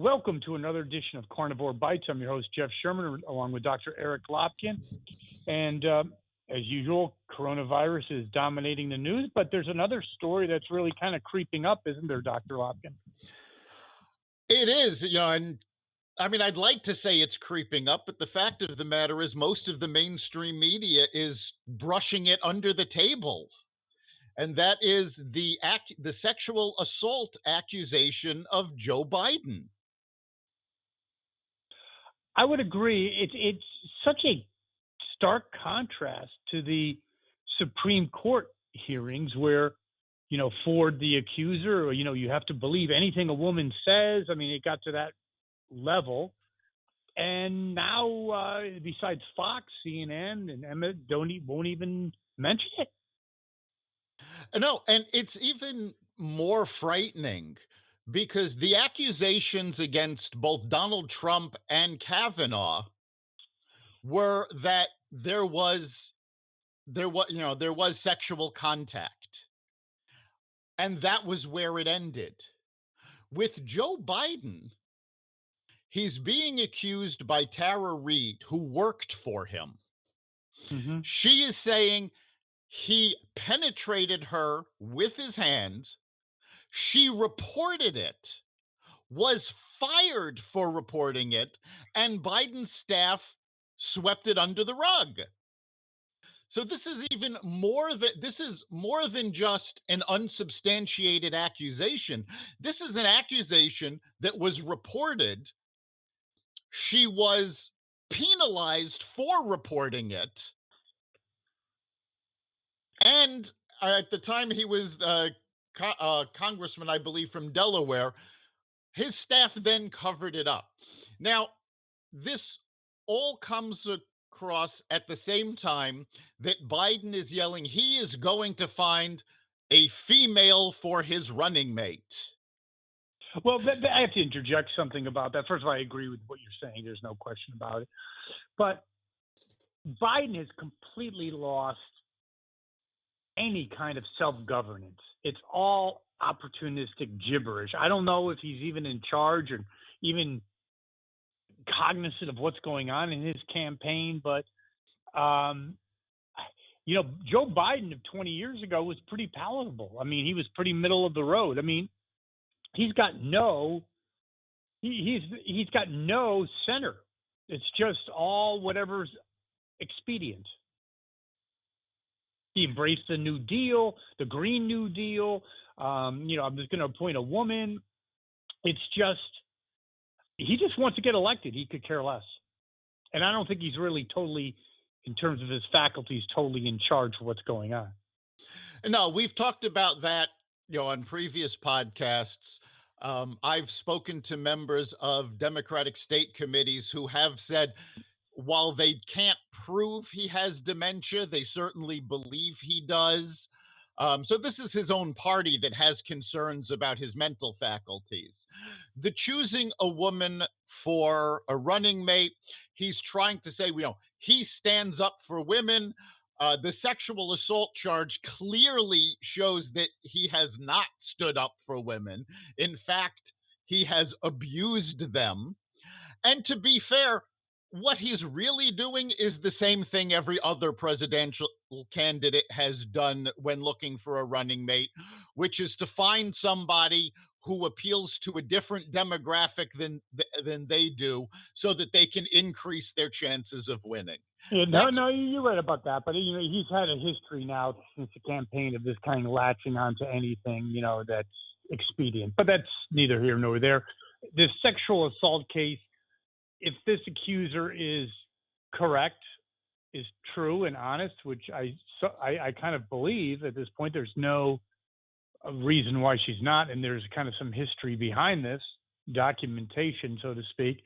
Welcome to another edition of Carnivore Bites. I'm your host, Jeff Sherman, along with Dr. Eric Lopkin. And as usual, coronavirus is dominating the news, but there's another story that's really kind of creeping up, isn't there, Dr. Lopkin? It is, and I mean, I'd like to say it's creeping up, but the fact of the matter is most of the mainstream media is brushing it under the table. And that is the sexual assault accusation of Joe Biden. I would agree. It's such a stark contrast to the Supreme Court hearings where, Ford, the accuser, you have to believe anything a woman says. I mean, it got to that level. And now, besides Fox, CNN, and Emma won't even mention it. No, and it's even more frightening because the accusations against both Donald Trump and Kavanaugh were that there was sexual contact. And that was where it ended. With Joe Biden, he's being accused by Tara Reade, who worked for him. Mm-hmm. She is saying he penetrated her with his hands. She reported it, was fired for reporting it, and Biden's staff swept it under the rug. So this is more than just an unsubstantiated accusation. This is an accusation that was reported. She was penalized for reporting it. And at the time he was congressman, I believe, from Delaware, his staff then covered it up. Now, this all comes across at the same time that Biden is yelling he is going to find a female for his running mate. Well, I have to interject something about that. First of all, I agree with what you're saying. There's no question about it. But Biden has completely lost any kind of self-governance. It's all opportunistic gibberish. I don't know if he's even in charge or even cognizant of what's going on in his campaign, but Joe Biden of 20 years ago was pretty palatable. I mean, he was pretty middle of the road. I mean, he's got no center. It's just all whatever's expedient. He embraced the New Deal, the Green New Deal. I'm just going to appoint a woman. It's just, he just wants to get elected. He could care less. And I don't think he's really totally, in terms of his faculties, totally in charge of what's going on. No, we've talked about that, on previous podcasts. I've spoken to members of Democratic state committees who have said, while they can't prove he has dementia, they certainly believe he does. So this is his own party that has concerns about his mental faculties. The choosing a woman for a running mate, he's trying to say, he stands up for women. The sexual assault charge clearly shows that he has not stood up for women. In fact, he has abused them. And to be fair, what he's really doing is the same thing every other presidential candidate has done when looking for a running mate, which is to find somebody who appeals to a different demographic than they do so that they can increase their chances of winning. Yeah, no, you're right about that. But, he's had a history now since the campaign of this kind of latching onto anything, that's expedient. But that's neither here nor there. This sexual assault case, if this accuser is correct, is true and honest, which I kind of believe at this point, there's no reason why she's not, and there's kind of some history behind this, documentation, so to speak.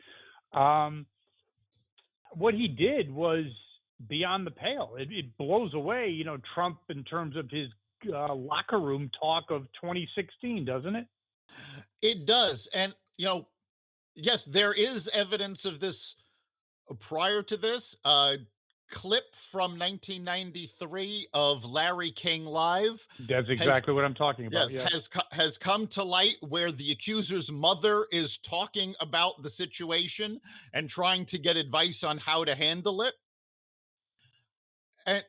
What he did was beyond the pale. It blows away, Trump in terms of his locker room talk of 2016, doesn't it? It does. And, yes, there is evidence of this prior to this. clip from 1993 of Larry King Live That's has exactly what I'm talking about. yes Yeah. has come to light, where the accuser's mother is talking about the situation and trying to get advice on how to handle it. And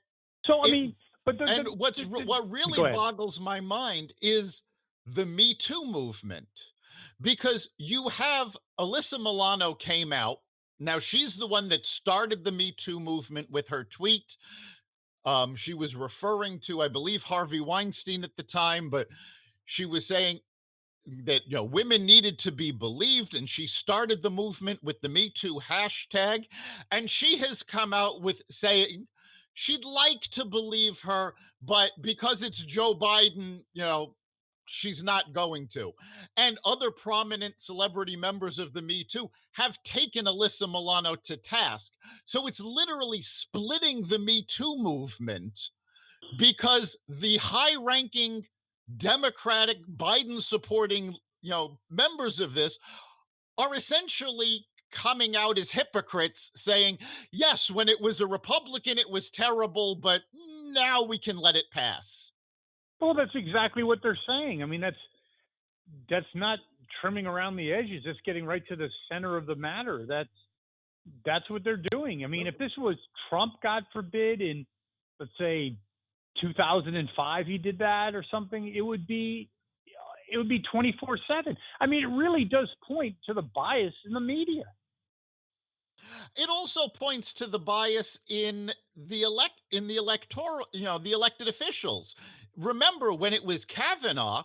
So I it mean, but and what really go ahead. boggles my mind is the Me Too movement, because you have Alyssa Milano came out. Now she's the one that started the Me Too movement with her tweet. She was referring to, I believe, Harvey Weinstein at the time, but she was saying that women needed to be believed, and she started the movement with the Me Too hashtag. And she has come out with saying she'd like to believe her, but because it's Joe Biden, she's not going to. And other prominent celebrity members of the Me Too have taken Alyssa Milano to task. So it's literally splitting the Me Too movement, because the high ranking Democratic Biden supporting, members of this are essentially coming out as hypocrites, saying, yes, when it was a Republican, it was terrible, but now we can let it pass. Well, that's exactly what they're saying. I mean, that's not trimming around the edges. That's getting right to the center of the matter. That's what they're doing. I mean, if this was Trump, God forbid, in let's say 2005, he did that or something, it would be 24/7. I mean, it really does point to the bias in the media. It also points to the bias in the electoral, the elected officials. Remember when it was Kavanaugh,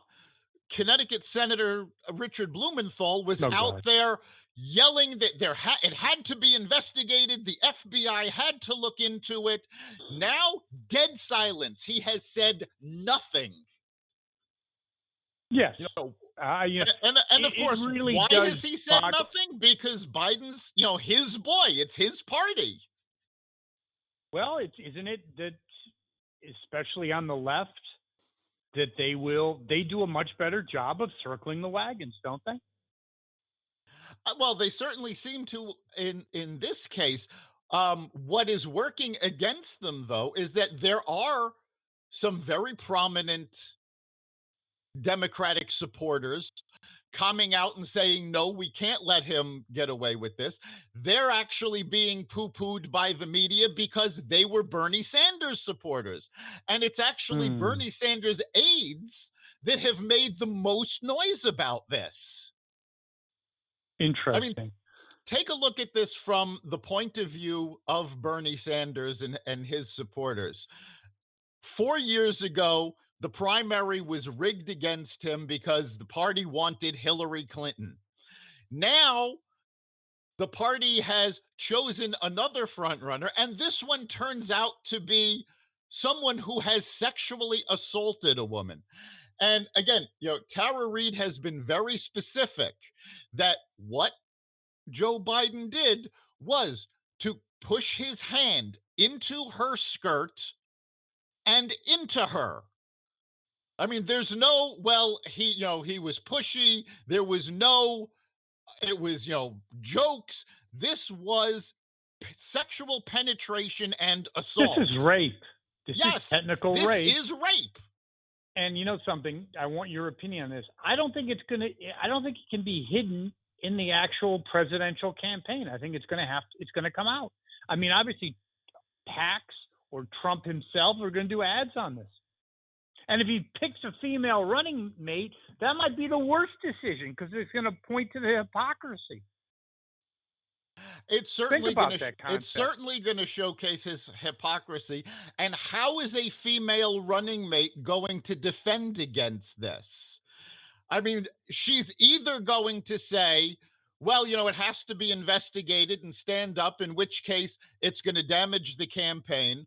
Connecticut Senator Richard Blumenthal was Oh out God. there yelling that it had to be investigated. The FBI had to look into it. Now, dead silence. He has said nothing. Yes. And of course, really why does has he said nothing? Because Biden's, his boy. It's his party. Well, isn't it that, especially on the left, that they do a much better job of circling the wagons, don't they? Well, they certainly seem to in this case. What is working against them, though, is that there are some very prominent Democratic supporters coming out and saying, no, we can't let him get away with this. They're actually being poo-pooed by the media because they were Bernie Sanders supporters. And it's actually Bernie Sanders aides that have made the most noise about this. Interesting. I mean, take a look at this from the point of view of Bernie Sanders and his supporters. 4 years ago, the primary was rigged against him because the party wanted Hillary Clinton. Now, the party has chosen another frontrunner, and this one turns out to be someone who has sexually assaulted a woman. And again, Tara Reade has been very specific that what Joe Biden did was to push his hand into her skirt and into her. I mean, there's no, well, he was pushy. There was no, it was, jokes. This was sexual penetration and assault. This is rape. This yes, is technical this rape. This is rape. And you know something? I want your opinion on this. I don't think it can be hidden in the actual presidential campaign. I think it's going to come out. I mean, obviously, PACs or Trump himself are going to do ads on this. And if he picks a female running mate, that might be the worst decision because it's going to point to the hypocrisy. It's certainly going to showcase his hypocrisy. And how is a female running mate going to defend against this? I mean, she's either going to say, well, it has to be investigated and stand up, in which case it's going to damage the campaign.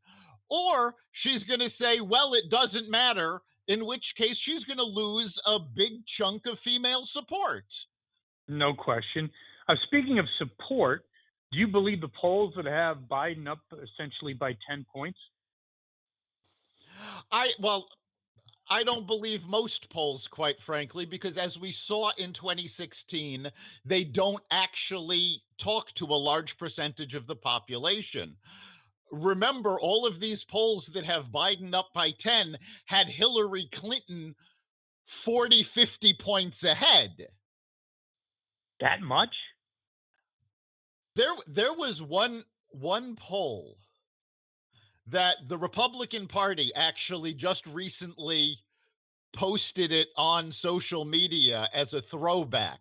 Or she's going to say, well, it doesn't matter, in which case she's going to lose a big chunk of female support. No question. Speaking of support, do you believe the polls would have Biden up essentially by 10 points? I don't believe most polls, quite frankly, because as we saw in 2016, they don't actually talk to a large percentage of the population. remember, all of these polls that have Biden up by 10 had Hillary Clinton 40, 50 points ahead. That much? There was one poll that the Republican Party actually just recently posted it on social media as a throwback,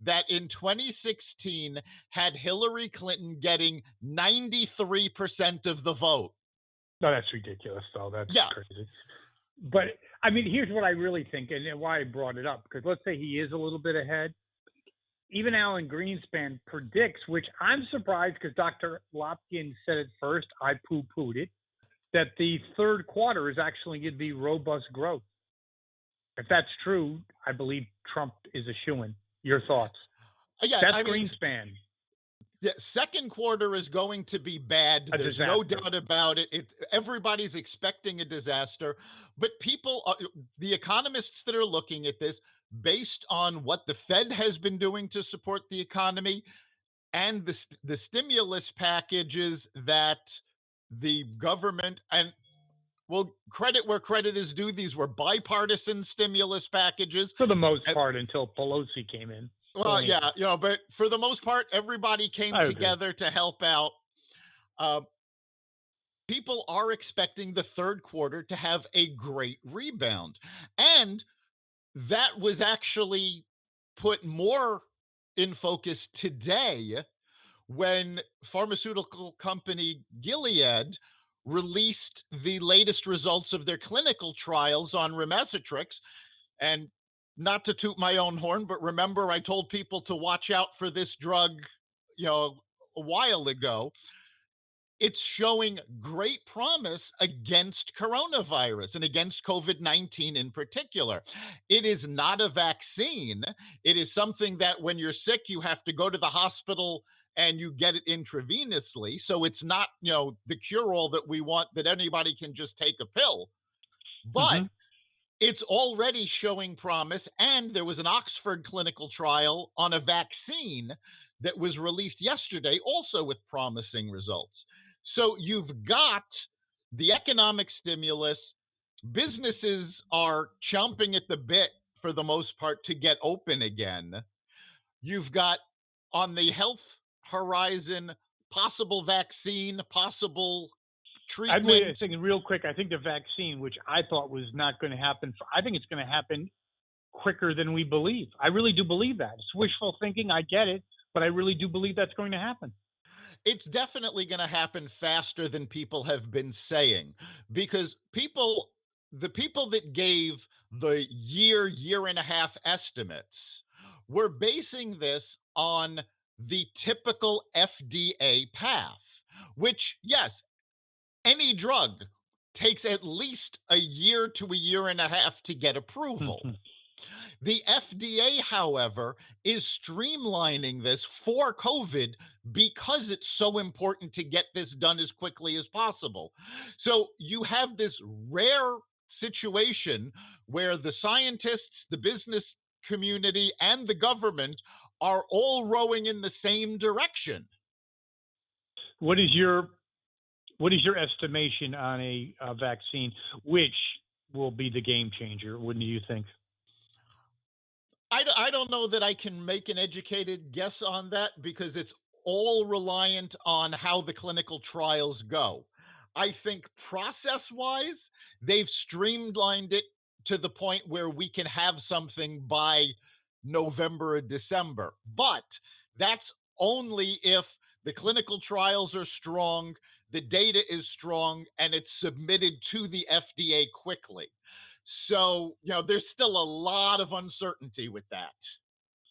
that in 2016 had Hillary Clinton getting 93% of the vote. No, that's ridiculous, though. That's Yeah. crazy. But, I mean, here's what I really think, and why I brought it up, because let's say he is a little bit ahead. Even Alan Greenspan predicts, which I'm surprised because Dr. Lopkin said it first, I poo-pooed it, that the third quarter is actually going to be robust growth. If that's true, I believe Trump is a shoo-in. Your thoughts? Yeah, That's I mean, Greenspan. the second quarter is going to be bad. A There's no disaster. doubt about it. Everybody's expecting a disaster, but the economists that are looking at this, based on what the Fed has been doing to support the economy and the stimulus packages that the government, and well, credit where credit is due, these were bipartisan stimulus packages. For the most part, until Pelosi came in. Well, yeah, but for the most part, everybody came together to help out. People are expecting the third quarter to have a great rebound. And that was actually put more in focus today when pharmaceutical company Gilead released the latest results of their clinical trials on Remesitrix. And not to toot my own horn, but remember, I told people to watch out for this drug, a while ago. It's showing great promise against coronavirus and against COVID-19 in particular. It is not a vaccine. It is something that when you're sick, you have to go to the hospital and you get it intravenously. So it's not, the cure-all that we want, that anybody can just take a pill. But it's already showing promise. And there was an Oxford clinical trial on a vaccine that was released yesterday, also with promising results. So you've got the economic stimulus. Businesses are chomping at the bit for the most part to get open again. You've got on the health horizon, possible vaccine, possible treatment. I'm thinking real quick. I think the vaccine, which I thought was not going to happen, I think it's going to happen quicker than we believe. I really do believe that. It's wishful thinking. I get it, but I really do believe that's going to happen. It's definitely going to happen faster than people have been saying, because the people that gave the year and a half estimates were basing this on the typical FDA path, which, yes, any drug takes at least a year to a year and a half to get approval. The FDA, however, is streamlining this for COVID because it's so important to get this done as quickly as possible. So you have this rare situation where the scientists, the business community, and the government are all rowing in the same direction. What is your estimation on a vaccine, which will be the game changer? Wouldn't you think? I don't know that I can make an educated guess on that, because it's all reliant on how the clinical trials go. I think process-wise, they've streamlined it to the point where we can have something by November or December. But that's only if the clinical trials are strong, the data is strong, and it's submitted to the FDA quickly. So, there's still a lot of uncertainty with that.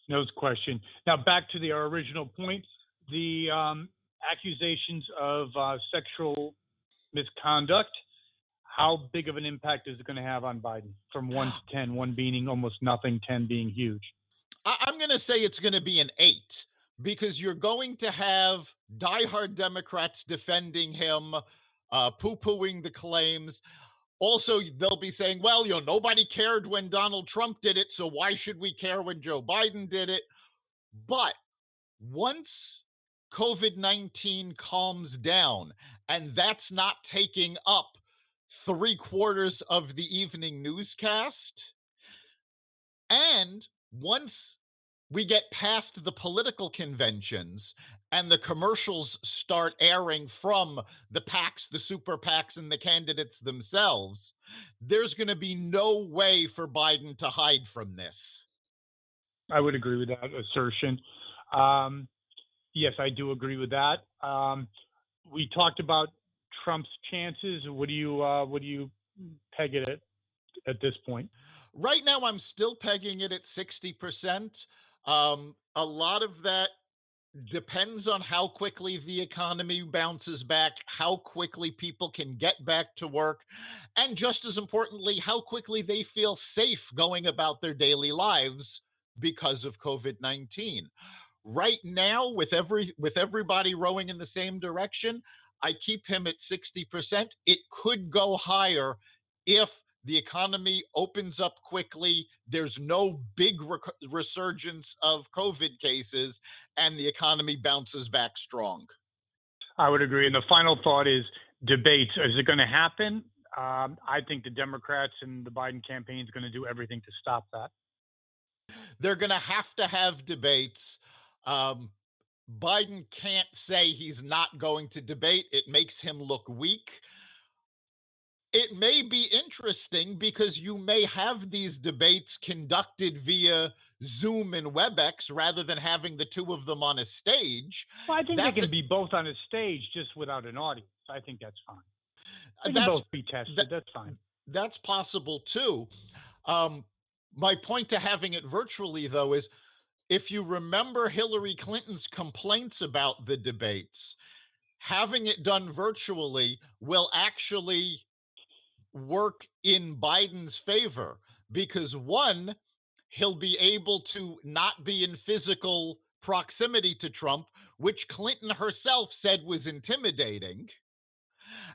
No question. Now, back to our original point, the accusations of sexual misconduct, how big of an impact is it going to have on Biden from 1 to 10, 1 being almost nothing, 10 being huge? I'm going to say it's going to be an 8, because you're going to have diehard Democrats defending him, poo-pooing the claims. Also, they'll be saying, well, nobody cared when Donald Trump did it, so why should we care when Joe Biden did it? But once COVID-19 calms down and that's not taking up 3/4 of the evening newscast. And once we get past the political conventions and the commercials start airing from the PACs, the super PACs, and the candidates themselves, there's going to be no way for Biden to hide from this. I would agree with that assertion. Um, yes, I do agree with that. We talked about Trump's chances. What do you peg it at this point? Right now, I'm still pegging it at 60%. A lot of that depends on how quickly the economy bounces back, how quickly people can get back to work, and just as importantly, how quickly they feel safe going about their daily lives because of COVID-19. Right now, with everybody rowing in the same direction, I keep him at 60%. It could go higher if the economy opens up quickly, there's no big resurgence of COVID cases, and the economy bounces back strong. I would agree. And the final thought is debates. Is it going to happen? I think the Democrats and the Biden campaign is going to do everything to stop that. They're going to have debates. Biden can't say he's not going to debate. It makes him look weak. It may be interesting because you may have these debates conducted via Zoom and WebEx rather than having the two of them on a stage. Well, I think they can be both on a stage just without an audience. I think that's fine. They can both be tested. That's fine. That's possible too. My point to having it virtually, though, is if you remember Hillary Clinton's complaints about the debates, having it done virtually will actually work in Biden's favor because one, he'll be able to not be in physical proximity to Trump, which Clinton herself said was intimidating.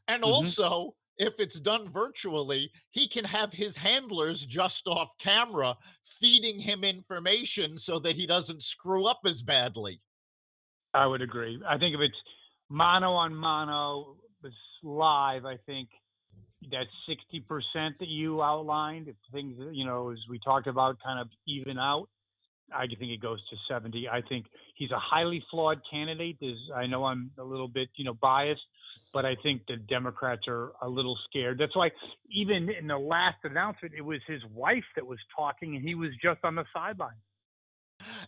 And also, if it's done virtually, he can have his handlers just off camera feeding him information so that he doesn't screw up as badly. I would agree. I think if it's mano on mano, it's live, I think that 60% that you outlined, if things, as we talked about, kind of even out, I think it goes to 70. I think he's a highly flawed candidate. I know I'm a little bit, biased, but I think the Democrats are a little scared. That's why even in the last announcement, it was his wife that was talking and he was just on the sideline.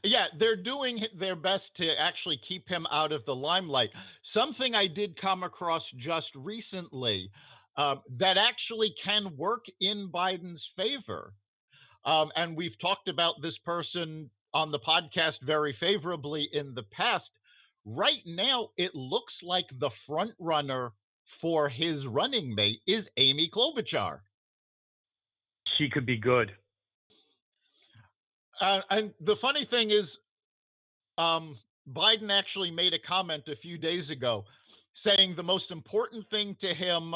Yeah, they're doing their best to actually keep him out of the limelight. Something I did come across just recently that actually can work in Biden's favor. And we've talked about this person on the podcast very favorably in the past. Right now, it looks like the front runner for his running mate is Amy Klobuchar. She could be good. And the funny thing is, Biden actually made a comment a few days ago saying the most important thing to him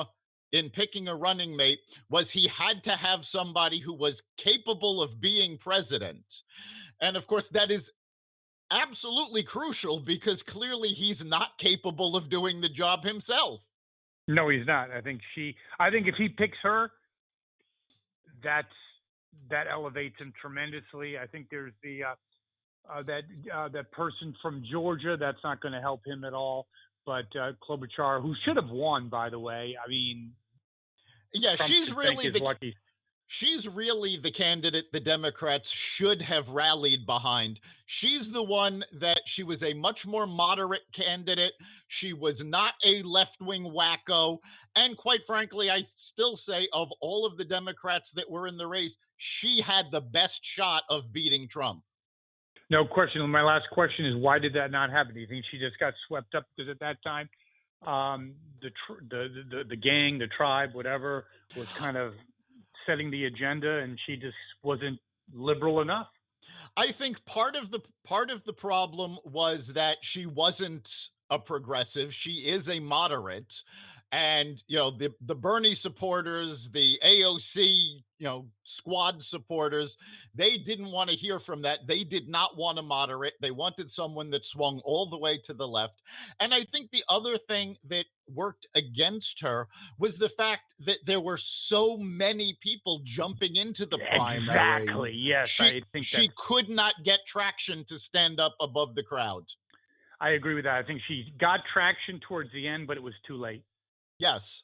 in picking a running mate was he had to have somebody who was capable of being president. And of course, that is absolutely crucial because clearly he's not capable of doing the job himself. No, he's not. I think if he picks her, that elevates him tremendously. I think there's that person from Georgia that's not going to help him at all. But Klobuchar, who should have won, by the way. I mean, yeah, she's really the candidate the Democrats should have rallied behind. She's the one that she was a much more moderate candidate. She was not a left-wing wacko. And quite frankly, I still say of all of the Democrats that were in the race, she had the best shot of beating Trump. No question. My last question is, why did that not happen? Do you think she just got swept up because at that time, the gang, the tribe, whatever, was kind of setting the agenda, and she just wasn't liberal enough? I think part of the problem was that she wasn't a progressive. She is a moderate. And the Bernie supporters, the AOC squad supporters, they didn't want to hear from that. They did not want to moderate. They wanted someone that swung all the way to the left. And I think the other thing that worked against her was the fact that there were so many people jumping into the primary. Exactly. Yes, I think she could not get traction to stand up above the crowds. I agree with that. I think she got traction towards the end, but it was too late. Yes.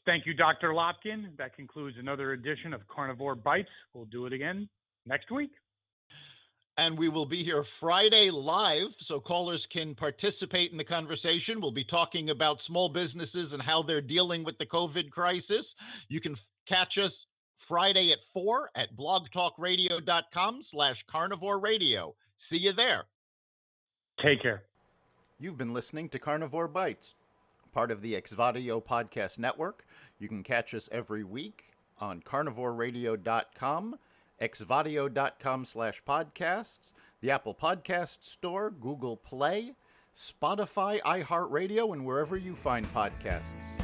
Thank you, Dr. Lopkin. That concludes another edition of Carnivore Bites. We'll do it again next week. And we will be here Friday live, so callers can participate in the conversation. We'll be talking about small businesses and how they're dealing with the COVID crisis. You can catch us Friday at 4 at blogtalkradio.com/Carnivore Radio. See you there. Take care. You've been listening to Carnivore Bites, part of the Exvadio Podcast Network. You can catch us every week on carnivoreradio.com, exvadio.com/podcasts, the Apple Podcast Store, Google Play, Spotify, iHeartRadio, and wherever you find podcasts.